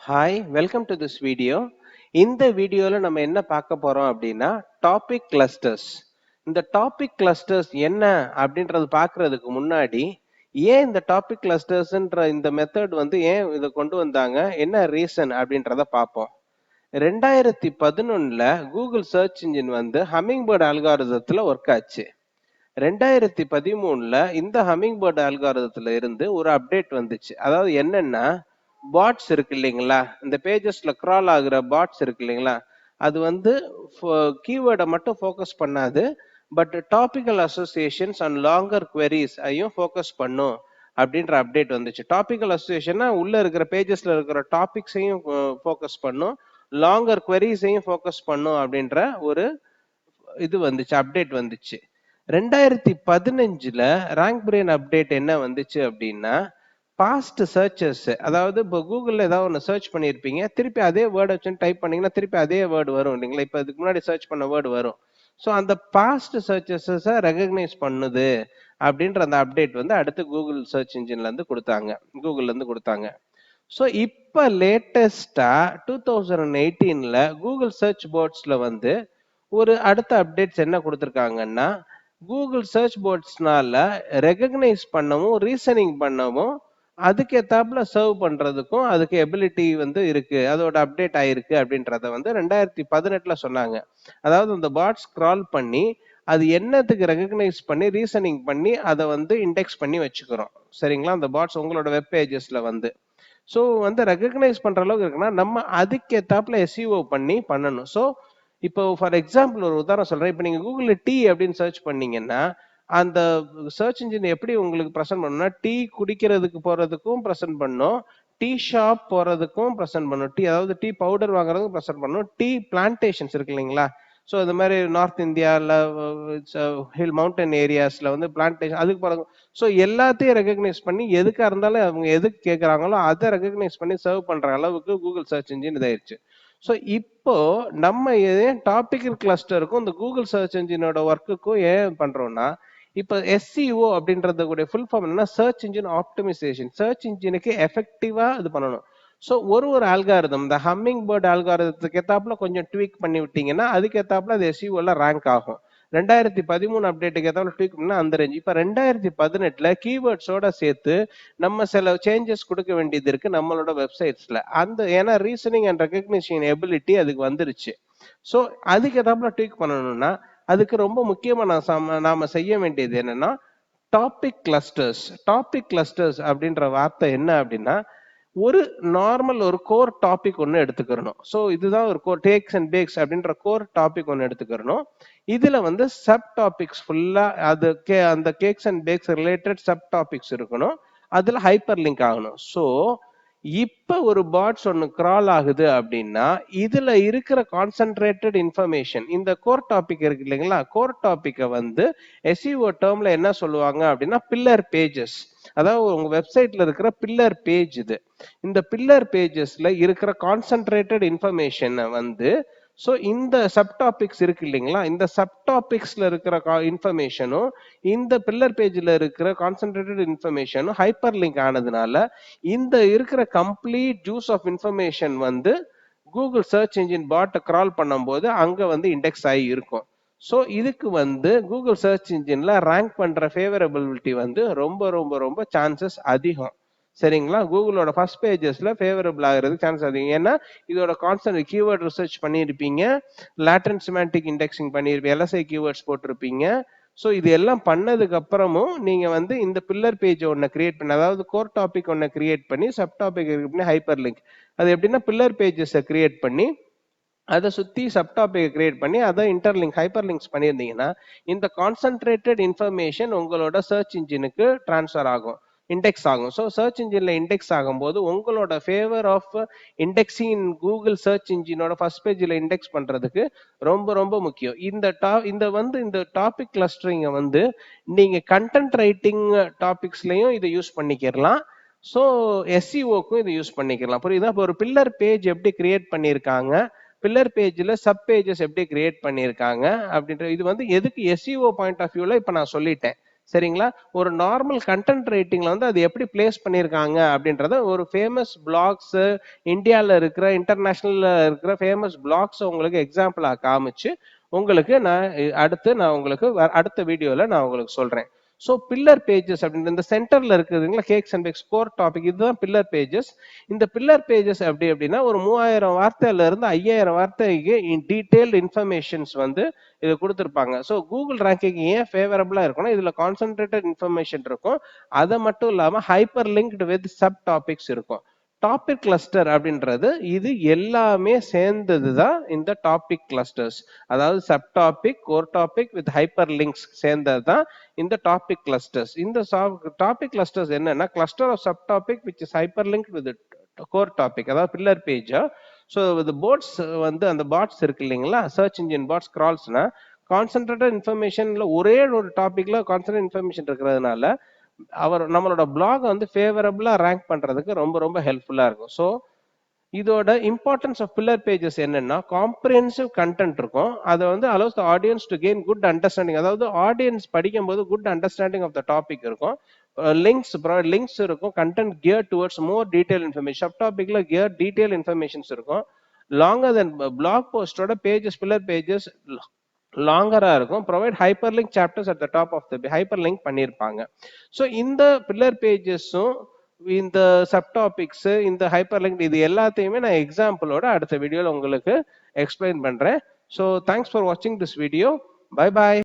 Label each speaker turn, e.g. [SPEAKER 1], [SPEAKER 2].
[SPEAKER 1] Hi, welcome to this video. இந்த வீடியோல நம்ம என்ன பார்க்க போறோம் அப்படின்னா டாபிக் கிளஸ்டர்ஸ். இந்த டாபிக் கிளஸ்டர்ஸ் என்ன அப்படின்றது பார்க்கறதுக்கு முன்னாடி ஏன் இந்த டாபிக் கிளஸ்டர்ஸ்ன்ற இந்த மெத்தட் ஏன் இதை கொண்டு வந்தாங்க, என்ன ரீசன் அப்படின்றத பார்ப்போம். 2011ல Google search engine humming bird அல்காரிதத்துல ஒர்க் ஆச்சு. 2013ல இந்த ஹம்மிங் பேர்ட் அல்காரிதத்துல இருந்து ஒரு அப்டேட் வந்துச்சு. அதாவது என்னன்னா, பாட்ஸ் இருக்கு இல்லைங்களா, இந்த பேஜஸ்ல கிரால் ஆகுற பாட்ஸ் இருக்கு இல்லைங்களா, அது கீவேர்டை மட்டும் ஃபோக்கஸ் பண்ணாது, but topical associations and longer queries ஐயும் ஃபோக்கஸ் பண்ணும் அப்படின்ற அப்டேட் வந்துச்சு. டாபிக்கல் அசோசியேஷன்னா உள்ள இருக்கிற பேஜஸ்ல இருக்கிற டாபிக்ஸையும் ஃபோக்கஸ் பண்ணும், லாங்கர் queriesஐயும் ஃபோக்கஸ் பண்ணும் அப்படின்ற ஒரு அப்டேட் வந்துச்சு. 2015ல ரேங்க் பிரெயின் அப்டேட் என்ன வந்துச்சு அப்படின்னா, பாஸ்ட் சர்ச்சஸ், அதாவது இப்போ கூகுள்ல ஏதாவது ஒன்று சர்ச் பண்ணியிருப்பீங்க, திருப்பி அதே வேர்டை வச்சு டைப் பண்ணீங்கன்னா திருப்பி அதே வேர்டு வரும் இல்லைங்களா, இப்போ இதுக்கு முன்னாடி சர்ச் பண்ண வேர்டு வரும். ஸோ அந்த பாஸ்ட் சர்ச்சஸை ரெகக்னைஸ் பண்ணுது அப்படின்ற அந்த அப்டேட் அடுத்து கூகுள் சர்ச் இன்ஜின்ல இருந்து கொடுத்தாங்க, கூகுள்ல இருந்து கொடுத்தாங்க. ஸோ இப்போ லேட்டஸ்டா 2018ல கூகுள் சர்ச் போர்ட்ஸ்ல ஒரு அடுத்த அப்டேட்ஸ் என்ன கொடுத்துருக்காங்கன்னா, கூகுள் சர்ச் போர்ட்ஸ்னால ரெகக்னைஸ் பண்ணவும் ரீசனிங் பண்ணவும் அதுக்கேத்தாப்புல சர்வ் பண்றதுக்கும் அதுக்கு எபிலிட்டி இருக்கு, அதோட அப்டேட் ஆயிருக்கு அப்படின்றத 2018ல சொன்னாங்க. அதாவது அந்த பாட் ஸ்க்ரால் பண்ணி அது என்னத்துக்கு ரெகக்னைஸ் பண்ணி ரீசனிங் பண்ணி அதை இண்டெக்ஸ் பண்ணி வச்சுக்கிறோம். சரிங்களா, அந்த பாட்ஸ் உங்களோட வெப் பேஜஸ்ல ஸோ ரெகக்னைஸ் பண்ற அளவுக்கு இருக்குன்னா நம்ம அதுக்கேத்தாப்புல எஸ்இஓ பண்ணி பண்ணணும். ஸோ இப்போ ஃபார் எக்ஸாம்பிள் ஒரு உதாரணம் சொல்றேன். இப்போ நீங்க கூகுள்ல டீ அப்படின்னு சர்ச் பண்ணீங்கன்னா அந்த சர்ச் இன்ஜின் எப்படி உங்களுக்கு ப்ரெசென்ட் பண்ணணும்னா, டீ குடிக்கிறதுக்கு போறதுக்கும் ப்ரெசென்ட் பண்ணும், டீ ஷாப் போறதுக்கும் ப்ரெசென்ட் பண்ணும், டீ அதாவது டீ பவுடர் வாங்குறதுக்கும் ப்ரெசென்ட் பண்ணும், டீ பிளான்டேஷன்ஸ் இருக்கு இல்லைங்களா, ஸோ இந்த மாதிரி நார்த் இந்தியாவில் ஹில் மவுண்டன் ஏரியாஸ்ல பிளான்டேஷன் அதுக்கு போறாங்க. ஸோ எல்லாத்தையும் ரெகக்னைஸ் பண்ணி எதுக்கா இருந்தாலும் அவங்க எதுக்கு கேட்குறாங்களோ அதை ரெகக்னைஸ் பண்ணி சர்வ் பண்ற அளவுக்கு கூகுள் சர்ச் இன்ஜின் இதாயிருச்சு. ஸோ இப்போ நம்ம ஏன் டாபிக்கல் கிளஸ்டருக்கும் இந்த கூகுள் சர்ச் இன்ஜினோட ஒர்க்குக்கும் ஏன் பண்றோம்னா, இப்போ எஸ்சிஓ அப்படின்றது கூட ஃபுல் ஃபார்ம் என்னன்னா சர்ச் இன்ஜின் ஆப்டிமைசேஷன். சர்ச் இன்ஜினுக்கு எஃபெக்டிவா இது பண்ணணும். ஸோ ஒரு ஆல்காரிதம், இந்த ஹம்மிங் பேர்ட் அல்காரிதத்துக்கு ஏத்தாப்புல கொஞ்சம் ட்வீக் பண்ணி விட்டீங்கன்னா அதுக்கு ஏத்தாப்புல அது எஸ்சிஓல ரேங்க் ஆகும். 2013 அப்டேட்டுக்கு ஏத்தாப்புல ட்வீக் பண்ணா அந்த ரேஞ்ச். இப்போ 2018ல கீவேர்ட்ஸோட சேர்த்து நம்ம சில சேஞ்சஸ் கொடுக்க வேண்டியது இருக்கு நம்மளோட வெப்சைட்ஸ்ல. ஏன்னா ரீசனிங் அண்ட் ரெகக்னிஷன் எபிலிட்டி அதுக்கு வந்துருச்சு. ஸோ அதுக்கு ஏத்தாப்புல ட்வீக் பண்ணணும்னா அதுக்கு ரொம்ப முக்கியமா நாம செய்ய வேண்டியது என்னன்னா டாபிக் கிளஸ்டர்ஸ். டாபிக் கிளஸ்டர்ஸ் அப்படின்ற வார்த்தை என்ன அப்படின்னா, ஒரு நார்மல் ஒரு கோர் டாபிக் ஒன்று எடுத்துக்கிறணும். ஸோ இதுதான் ஒரு கோர் டேக்ஸ் அண்ட் பேக்ஸ் அப்படின்ற கோர் டாபிக் ஒன்று எடுத்துக்கிறணும். இதுல சப் டாபிக்ஸ் ஃபுல்லா அந்த cakes and bakes related sub topics இருக்கணும், அதுல ஹைப்பர் லிங்க் ஆகணும். ஸோ இப்ப ஒரு பாட்ஸ் ஒன்னு கிரால் ஆகுது அப்படின்னா இதுல இருக்கிற கான்சென்ட்ரேட்டட் இன்ஃபர்மேஷன், இந்த கோர் டாபிக் இருக்கு இல்லைங்களா, கோர் டாபிக்கை எஸ்இஓ டேர்ம்ல என்ன சொல்லுவாங்க அப்படின்னா பில்லர் பேஜஸ். அதாவது உங்க வெப்சைட்ல இருக்கிற பில்லர் பேஜ் இது. இந்த பில்லர் பேஜஸ்ல இருக்கிற கான்சென்ட்ரேட்டட் இன்ஃபர்மேஷனை ஸோ இந்த சப்டாபிக்ஸ் இருக்கு இல்லைங்களா, இந்த சப்டாபிக்ஸ்ல இருக்கிற இன்ஃபர்மேஷனும் இந்த பில்லர் பேஜ்ல இருக்கிற கான்சென்ட்ரேட்டட் இன்ஃபர்மேஷனும் ஹைப்பர் லிங்க் ஆனதுனால இந்த இருக்கிற complete juice of information Google search engine பாட்டை கிரால் பண்ணும்போது அங்க இண்டெக்ஸ் ஆகி இருக்கும். ஸோ இதுக்கு கூகுள் சர்ச் இன்ஜின்ல ரேங்க் பண்ற ஃபேவரபிலிட்டி ரொம்ப ரொம்ப ரொம்ப சான்சஸ் அதிகம். சரிங்களா, கூகுளோட ஃபர்ஸ்ட் பேஜஸ்ல ஃபேவரபிள் ஆகிறதுக்கு சான்ஸ் அதிகம். ஏன்னா இதோட கான்செப்ட் கீவேர்ட் ரிசர்ச் பண்ணியிருப்பீங்க, லேட்டன்ட் சிமெண்டிக் இண்டெக்ஸிங் பண்ணியிருப்பீங்க, எல்எஸ்ஐ கீவேர்ட்ஸ் போட்டிருப்பீங்க. ஸோ இது எல்லாம் பண்ணதுக்கு அப்புறமும் நீங்க இந்த பில்லர் பேஜ் ஒன்று கிரியேட் பண்ணி, அதாவது கோர் டாபிக் ஒன்று கிரியேட் பண்ணி சப் டாபிக் பண்ணி ஹைப்பர் லிங்க், அது எப்படின்னா பில்லர் பேஜஸை கிரியேட் பண்ணி அதை சுத்தி சப் டாபிக் கிரியேட் பண்ணி அதை இன்டர்லிங்க் ஹைப்பர் லிங்க்ஸ் பண்ணியிருந்தீங்கன்னா இந்த கான்சென்ட்ரேட்டட் இன்ஃபர்மேஷன் உங்களோட சர்ச் இன்ஜினுக்கு டிரான்ஸ்ஃபர் ஆகும், இண்டெக்ஸ் ஆகும். ஸோ சர்ச் இன்ஜின்ல இண்டெக்ஸ் ஆகும்போது உங்களோட favour of indexing Google search இன்ஜினோட ஃபர்ஸ்ட் பேஜ்ல இண்டெக்ஸ் பண்றதுக்கு ரொம்ப ரொம்ப முக்கியம். இந்த டாபிக் கிளஸ்டரிங்க நீங்க கண்டென்ட் ரைட்டிங் டாபிக்ஸ்லயும் இதை யூஸ் பண்ணிக்கலாம், ஸோ எஸ்சிஓக்கும் இதை யூஸ் பண்ணிக்கலாம். புரியுதா? இப்போ ஒரு பில்லர் பேஜ் எப்படி கிரியேட் பண்ணியிருக்காங்க, பில்லர் பேஜ்ல சப் பேஜஸ் எப்படி கிரியேட் பண்ணியிருக்காங்க அப்படின்ற இது எதுக்கு எஸ்இஓ பாயிண்ட் ஆஃப் வியூல இப்ப நான் சொல்லிட்டேன். சரிங்களா? ஒரு நார்மல் கண்டென்ட் ரைட்டிங்ல வந்து அது எப்படி பிளேஸ் பண்ணியிருக்காங்க அப்படின்றத ஒரு ஃபேமஸ் பிளாக்ஸ், இந்தியால இருக்கிற இன்டர்நேஷனல்ல இருக்கிற ஃபேமஸ் பிளாக்ஸ் உங்களுக்கு எக்ஸாம்பிளா காமிச்சு உங்களுக்கு நான் உங்களுக்கு அடுத்த வீடியோல நான் உங்களுக்கு சொல்றேன். ஸோ பில்லர் பேஜஸ் அப்படின்ற இந்த சென்டர்ல இருக்குதுங்களா, cakes and bakes core topic, இதுதான் பில்லர் பேஜஸ். இந்த பில்லர் பேஜஸ் எப்படி அப்படின்னா ஒரு 3000 வார்த்தையில இருந்து 5000 வார்த்தைக்கு டீடைல்டு இன்ஃபர்மேஷன்ஸ் வந்து இது கொடுத்துருப்பாங்க. ஸோ கூகுள் ரேங்கிங் ஏன் ஃபேவரபிளா இருக்கும்னா இதுல கான்சென்ட்ரேட்டட் இன்ஃபர்மேஷன் இருக்கும். அதை மட்டும் இல்லாம hyper linked with sub topics இருக்கும். டாபிக் கிளஸ்டர் அப்படின்றது இது எல்லாமே சேர்ந்தது தான் இந்த டாபிக் கிளஸ்டர்ஸ். அதாவது sub topic, core topic with hyper links சேர்ந்தது தான் இந்த டாபிக் கிளஸ்டர்ஸ். இந்த டாபிக் கிளஸ்டர்ஸ் என்னன்னா cluster of sub topic which is hyper linked with core topic, அதாவது பில்லர் பேஜா. ஸோ இந்த போட்ஸ் வந்து அந்த பாட்ஸ் இருக்கு இல்லைங்களா, சர்ச் இன்ஜின் பாட்ஸ் கிரால்ஸ்னா கான்சென்ட்ரேட்டட் இன்ஃபர்மேஷன்ல ஒரே ஒரு டாபிக்ல கான்சென்ட்ரேட் இன்ஃபர்மேஷன் இருக்கிறதுனால நம்மளோட பிளாக் வந்து ஃபேவரபிளா ரேங்க் பண்றதுக்கு ரொம்ப ரொம்ப ஹெல்ப்ஃபுல்லா இருக்கும். ஸோ இதோட இம்பார்ட்டன்ஸ் ஆஃப் பில்லர் பேஜஸ் என்னன்னா காம்ப்ரிஹென்சிவ் கண்டென்ட் இருக்கும். அதை வந்து allows the audience to gain good understanding, அதாவது ஆடியன்ஸ் படிக்கும்போது good understanding of the topic இருக்கும். லிங்க்ஸ் இருக்கும். கண்டென்ட் கியர் towards more detail information. Sub டாபிக்ல கியர் டீடைல் இன்ஃபர்மேஷன்ஸ் இருக்கும். லாங்கர் தென் பிளாக் போஸ்டோட பேஜஸ், பில்லர் பேஜஸ் லாங்கரா இருக்கும். Provide hyper link chapters at the top of the hyper link பண்ணியிருப்பாங்க. ஸோ இந்த பில்லர் பேஜஸும் இந்த சப் டாபிக்ஸ், இந்த ஹைப்பர் லிங்க், இது எல்லாத்தையுமே நான் எக்ஸாம்பிளோட அடுத்த வீடியோல உங்களுக்கு எக்ஸ்பிளைன் பண்றேன். ஸோ தேங்க்ஸ் ஃபார் வாட்சிங் திஸ் வீடியோ. Bye bye.